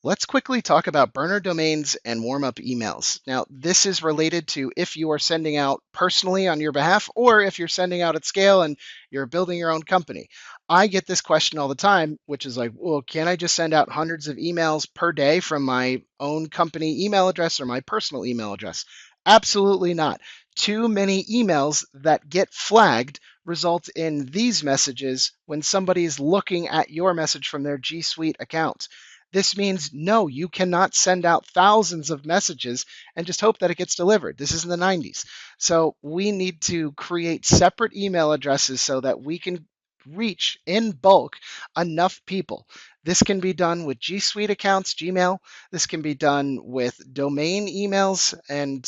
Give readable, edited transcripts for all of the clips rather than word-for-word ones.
Let's quickly talk about burner domains and warm up emails. Now, this is related to if you are sending out personally on your behalf or if you're sending out at scale and you're building your own company. I get this question all the time, which is like, well, can I just send out hundreds of emails per day from my own company email address or my personal email address? Absolutely not. Too many emails that get flagged result in these messages when somebody is looking at your message from their G Suite account. This means no, you cannot send out thousands of messages and just hope that it gets delivered. This is in the 90s. So we need to create separate email addresses so that we can reach in bulk enough people. This can be done with G Suite accounts, Gmail. This can be done with domain emails, and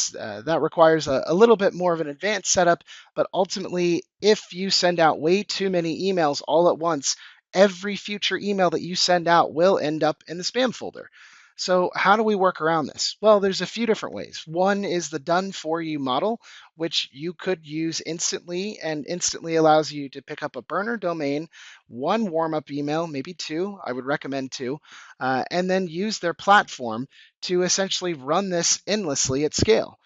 that requires a little bit more of an advanced setup. But ultimately, if you send out way too many emails all at once, every future email that you send out will end up in the spam folder. So, how do we work around this? Well, there's a few different ways. One is the done for you model, which you could use instantly and instantly allows you to pick up a burner domain, one warm up email, maybe two, I would recommend two, and then use their platform to essentially run this endlessly at scale.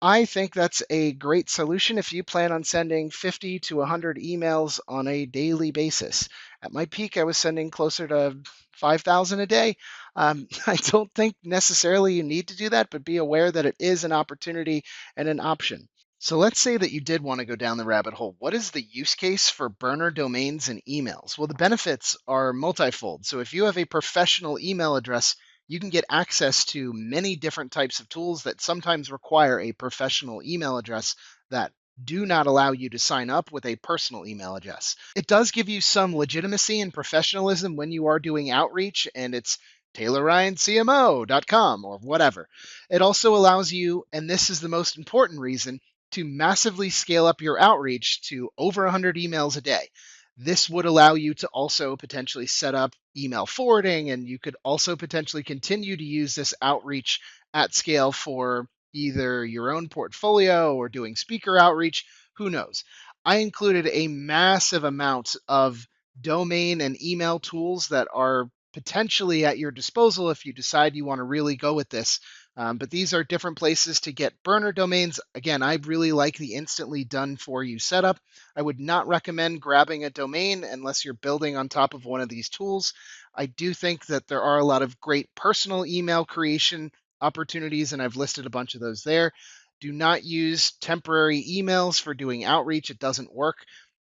I think that's a great solution if you plan on sending 50 to 100 emails on a daily basis. At my peak, I was sending closer to 5,000 a day. I don't think necessarily you need to do that, but be aware that it is an opportunity and an option. So let's say that you did want to go down the rabbit hole. What is the use case for burner domains and emails? Well, the benefits are multifold. So if you have a professional email address, you can get access to many different types of tools that sometimes require a professional email address that do not allow you to sign up with a personal email address. It does give you some legitimacy and professionalism when you are doing outreach and it's taylorryancmo.com or whatever. It also allows you, and this is the most important reason, to massively scale up your outreach to over 100 emails a day. This would allow you to also potentially set up email forwarding, and you could also potentially continue to use this outreach at scale for either your own portfolio or doing speaker outreach. Who knows? I included a massive amount of domain and email tools that are potentially at your disposal if you decide you want to really go with this. But these are different places to get burner domains. Again, I really like the instantly done for you setup. I would not recommend grabbing a domain unless you're building on top of one of these tools. I do think that there are a lot of great personal email creation opportunities, and I've listed a bunch of those there. Do not use temporary emails for doing outreach, it doesn't work.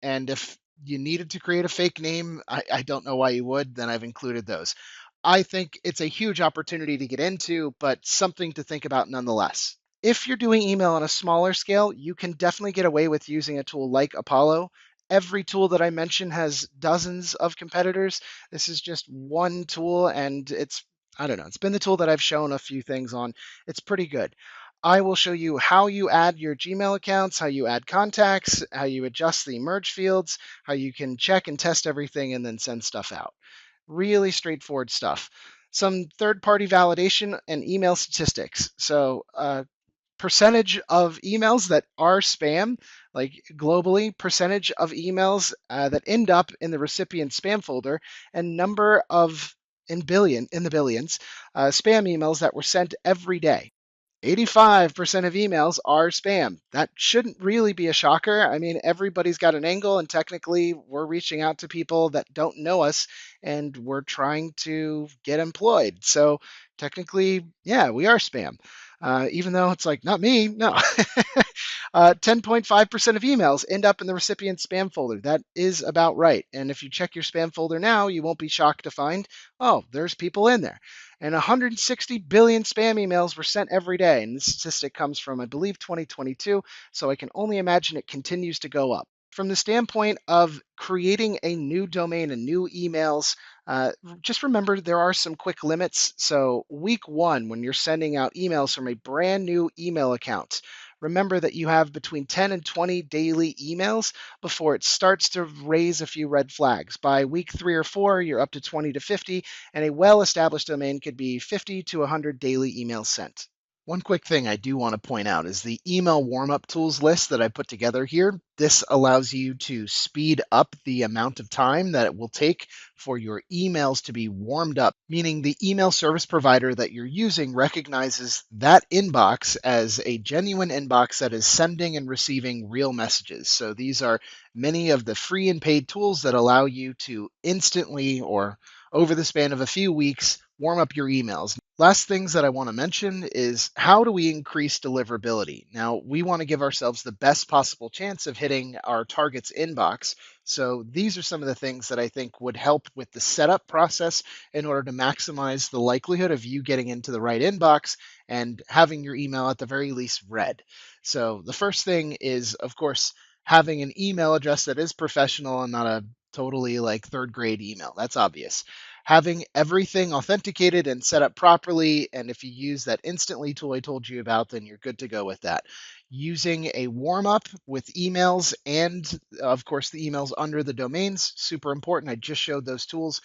And if you needed to create a fake name, I don't know why you would, then I've included those. I think it's a huge opportunity to get into, but something to think about nonetheless. If you're doing email on a smaller scale, you can definitely get away with using a tool like Apollo. Every tool that I mentioned has dozens of competitors. This is just one tool, and I don't know, it's been the tool that I've shown a few things on. It's pretty good. I will show you how you add your Gmail accounts, how you add contacts, how you adjust the merge fields, how you can check and test everything and then send stuff out. Really straightforward stuff. Some third party validation and email statistics. So, percentage of emails that are spam, like globally, percentage of emails that end up in the recipient spam folder, and number of in the billions spam emails that were sent every day. 85% of emails are spam. That shouldn't really be a shocker. I mean, everybody's got an angle, and technically, we're reaching out to people that don't know us and we're trying to get employed. So, technically, yeah, we are spam. Even though it's like, not me, no. 10.5% of emails end up in the recipient's spam folder. That is about right. And if you check your spam folder now, you won't be shocked to find, oh, there's people in there. And 160 billion spam emails were sent every day. And this statistic comes from, I believe, 2022. So I can only imagine it continues to go up. From the standpoint of creating a new domain and new emails, just remember there are some quick limits. So, week one, when you're sending out emails from a brand new email account, remember that you have between 10 and 20 daily emails before it starts to raise a few red flags. By week 3 or 4, you're up to 20 to 50, and a well established domain could be 50 to 100 daily emails sent. One quick thing I do want to point out is the email warm-up tools list that I put together here. This allows you to speed up the amount of time that it will take for your emails to be warmed up, meaning the email service provider that you're using recognizes that inbox as a genuine inbox that is sending and receiving real messages. So these are many of the free and paid tools that allow you to instantly or over the span of a few weeks warm up your emails. Last things that I want to mention is how do we increase deliverability? Now, we want to give ourselves the best possible chance of hitting our target's inbox. So, these are some of the things that I think would help with the setup process in order to maximize the likelihood of you getting into the right inbox and having your email at the very least read. So, the first thing is, of course, having an email address that is professional and not a totally like third grade email. That's obvious. Having everything authenticated and set up properly, and if you use that instantly tool I told you about, then you're good to go with that. Using a warm up with emails and, of course, the emails under the domains, super important. I just showed those tools.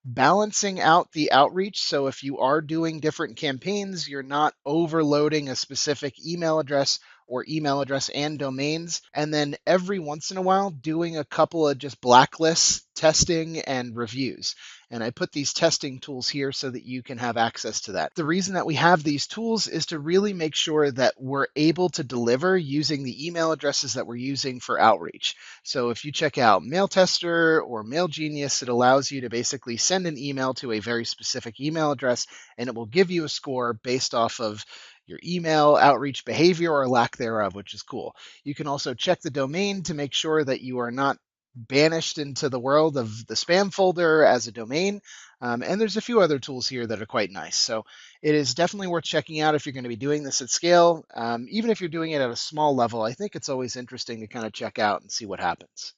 Balancing out the outreach. So if you are doing different campaigns, you're not overloading a specific email address or email address and domains. And then every once in a while, doing a couple of just blacklists, testing, and reviews. And I put these testing tools here so that you can have access to that. The reason that we have these tools is to really make sure that we're able to deliver using the email addresses that we're using for outreach. So if you check out Mail Tester or Mail Genius, it allows you to basically send an email to a very specific email address, and it will give you a score based off of your email outreach behavior or lack thereof, which is cool. You can also check the domain to make sure that you are not banished into the world of the spam folder as a domain. And there's a few other tools here that are quite nice. So it is definitely worth checking out if you're going to be doing this at scale. Even if you're doing it at a small level, I think it's always interesting to kind of check out and see what happens.